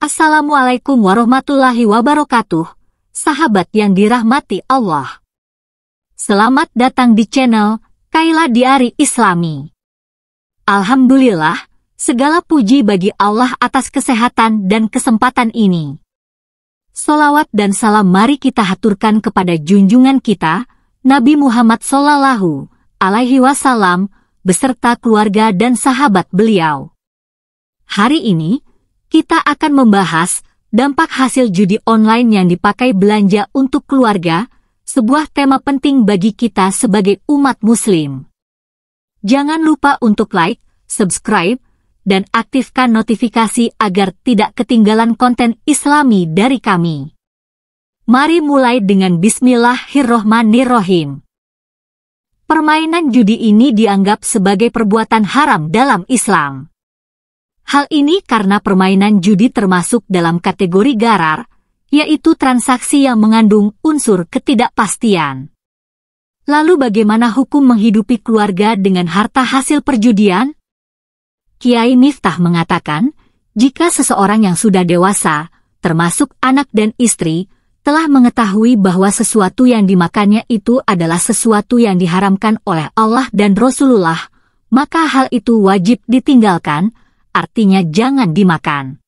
Assalamualaikum warahmatullahi wabarakatuh, sahabat yang dirahmati Allah. Selamat datang di channel Kaila Diari Islami. Alhamdulillah, segala puji bagi Allah atas kesehatan dan kesempatan ini. Sholawat dan salam mari kita haturkan kepada junjungan kita, Nabi Muhammad Sallallahu Alaihi Wasallam, beserta keluarga dan sahabat beliau. Hari ini, kita akan membahas dampak hasil judi online yang dipakai belanja untuk keluarga, sebuah tema penting bagi kita sebagai umat muslim. Jangan lupa untuk like, subscribe, dan aktifkan notifikasi agar tidak ketinggalan konten Islami dari kami. Mari mulai dengan Bismillahirrohmanirrohim. Permainan judi ini dianggap sebagai perbuatan haram dalam Islam. Hal ini karena permainan judi termasuk dalam kategori gharar, yaitu transaksi yang mengandung unsur ketidakpastian. Lalu bagaimana hukum menghidupi keluarga dengan harta hasil perjudian? Kiai Miftah mengatakan, jika seseorang yang sudah dewasa, termasuk anak dan istri, telah mengetahui bahwa sesuatu yang dimakannya itu adalah sesuatu yang diharamkan oleh Allah dan Rasulullah, maka hal itu wajib ditinggalkan, artinya jangan dimakan.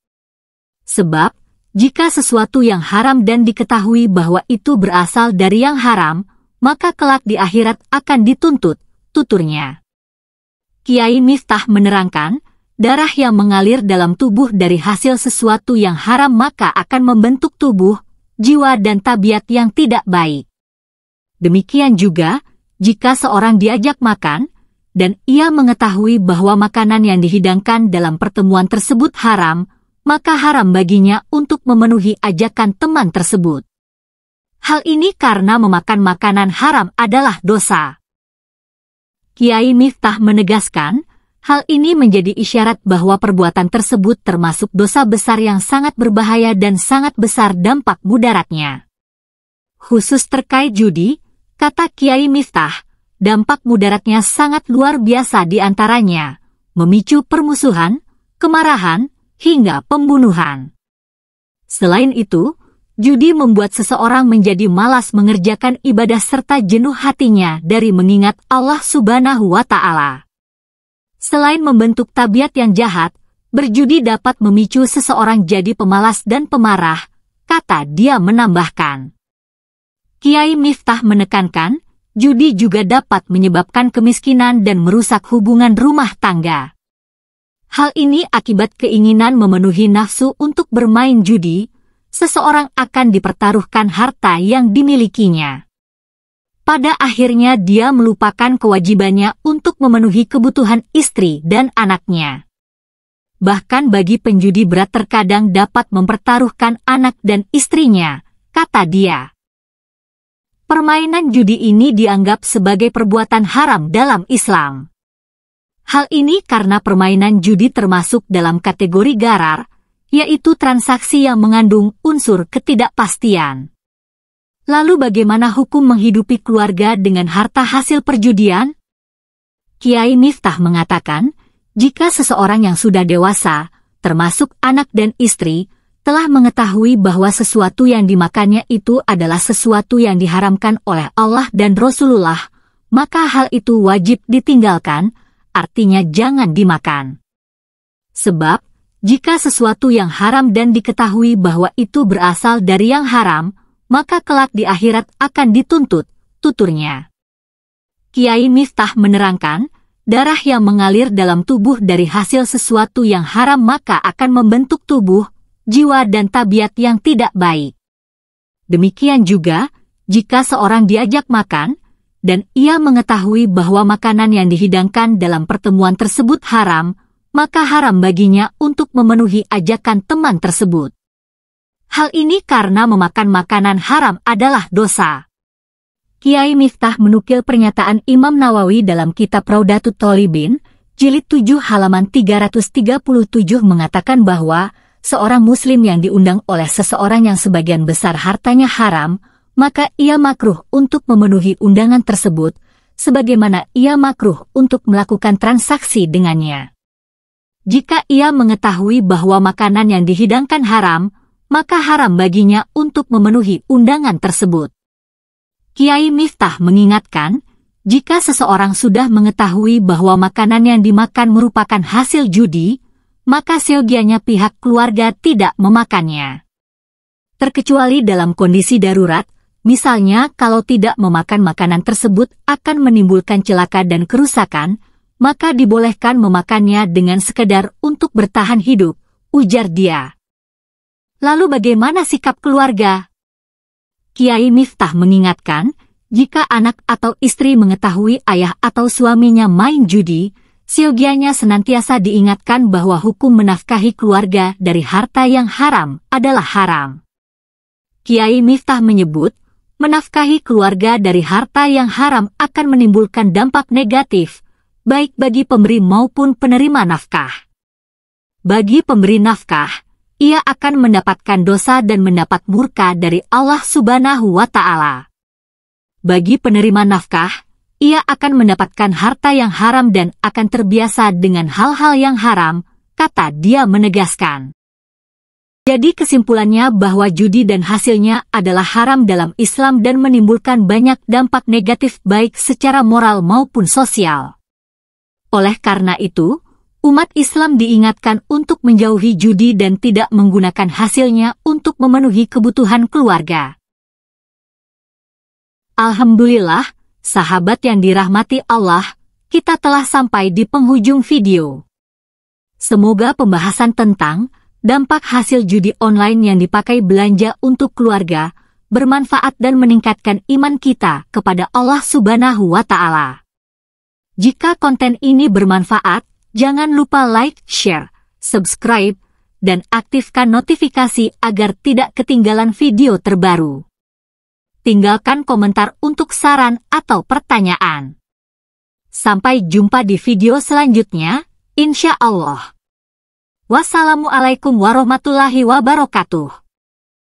Sebab, jika sesuatu yang haram dan diketahui bahwa itu berasal dari yang haram, maka kelak di akhirat akan dituntut, tuturnya. Kiai Miftah menerangkan, darah yang mengalir dalam tubuh dari hasil sesuatu yang haram maka akan membentuk tubuh, jiwa dan tabiat yang tidak baik. Demikian juga, jika seorang diajak makan, dan ia mengetahui bahwa makanan yang dihidangkan dalam pertemuan tersebut haram, maka haram baginya untuk memenuhi ajakan teman tersebut. Hal ini karena memakan makanan haram adalah dosa. Kiai Miftah menegaskan, hal ini menjadi isyarat bahwa perbuatan tersebut termasuk dosa besar yang sangat berbahaya dan sangat besar dampak mudaratnya. Khusus terkait judi, kata Kiai Miftah, dampak mudaratnya sangat luar biasa di antaranya, memicu permusuhan, kemarahan, hingga pembunuhan. Selain itu, judi membuat seseorang menjadi malas mengerjakan ibadah serta jenuh hatinya dari mengingat Allah Subhanahu wa Ta'ala. Selain membentuk tabiat yang jahat, berjudi dapat memicu seseorang jadi pemalas dan pemarah, kata dia menambahkan. Kiai Miftah menekankan, judi juga dapat menyebabkan kemiskinan dan merusak hubungan rumah tangga. Hal ini akibat keinginan memenuhi nafsu untuk bermain judi, seseorang akan dipertaruhkan harta yang dimilikinya. Pada akhirnya dia melupakan kewajibannya untuk memenuhi kebutuhan istri dan anaknya. Bahkan bagi penjudi berat terkadang dapat mempertaruhkan anak dan istrinya, kata dia. Permainan judi ini dianggap sebagai perbuatan haram dalam Islam. Hal ini karena permainan judi termasuk dalam kategori gharar, yaitu transaksi yang mengandung unsur ketidakpastian. Lalu bagaimana hukum menghidupi keluarga dengan harta hasil perjudian? Kiai Miftah mengatakan, jika seseorang yang sudah dewasa, termasuk anak dan istri, telah mengetahui bahwa sesuatu yang dimakannya itu adalah sesuatu yang diharamkan oleh Allah dan Rasulullah, maka hal itu wajib ditinggalkan, artinya jangan dimakan. Sebab, jika sesuatu yang haram dan diketahui bahwa itu berasal dari yang haram, maka kelak di akhirat akan dituntut, tuturnya. Kiai Miftah menerangkan, darah yang mengalir dalam tubuh dari hasil sesuatu yang haram maka akan membentuk tubuh, jiwa dan tabiat yang tidak baik. Demikian juga, jika seorang diajak makan, dan ia mengetahui bahwa makanan yang dihidangkan dalam pertemuan tersebut haram, maka haram baginya untuk memenuhi ajakan teman tersebut. Hal ini karena memakan makanan haram adalah dosa. Kiai Miftah menukil pernyataan Imam Nawawi dalam kitab Raudatut Thalibin, jilid 7 halaman 337 mengatakan bahwa seorang muslim yang diundang oleh seseorang yang sebagian besar hartanya haram, maka ia makruh untuk memenuhi undangan tersebut, sebagaimana ia makruh untuk melakukan transaksi dengannya. Jika ia mengetahui bahwa makanan yang dihidangkan haram, maka haram baginya untuk memenuhi undangan tersebut. Kiai Miftah mengingatkan, jika seseorang sudah mengetahui bahwa makanan yang dimakan merupakan hasil judi, maka seyogianya pihak keluarga tidak memakannya. Terkecuali dalam kondisi darurat, misalnya kalau tidak memakan makanan tersebut akan menimbulkan celaka dan kerusakan, maka dibolehkan memakannya dengan sekedar untuk bertahan hidup, ujar dia. Lalu bagaimana sikap keluarga? Kiai Miftah mengingatkan, jika anak atau istri mengetahui ayah atau suaminya main judi, seyogianya senantiasa diingatkan bahwa hukum menafkahi keluarga dari harta yang haram adalah haram. Kiai Miftah menyebut, menafkahi keluarga dari harta yang haram akan menimbulkan dampak negatif, baik bagi pemberi maupun penerima nafkah. Bagi pemberi nafkah, ia akan mendapatkan dosa dan mendapat murka dari Allah Subhanahu wa Ta'ala. Bagi penerima nafkah, ia akan mendapatkan harta yang haram dan akan terbiasa dengan hal-hal yang haram, kata dia menegaskan. Jadi kesimpulannya bahwa judi dan hasilnya adalah haram dalam Islam dan menimbulkan banyak dampak negatif baik secara moral maupun sosial. Oleh karena itu, umat Islam diingatkan untuk menjauhi judi dan tidak menggunakan hasilnya untuk memenuhi kebutuhan keluarga. Alhamdulillah, sahabat yang dirahmati Allah, kita telah sampai di penghujung video. Semoga pembahasan tentang dampak hasil judi online yang dipakai belanja untuk keluarga bermanfaat dan meningkatkan iman kita kepada Allah Subhanahu wa Ta'ala. Jika konten ini bermanfaat, jangan lupa like, share, subscribe, dan aktifkan notifikasi agar tidak ketinggalan video terbaru. Tinggalkan komentar untuk saran atau pertanyaan. Sampai jumpa di video selanjutnya, insya Allah. Wassalamualaikum warahmatullahi wabarakatuh.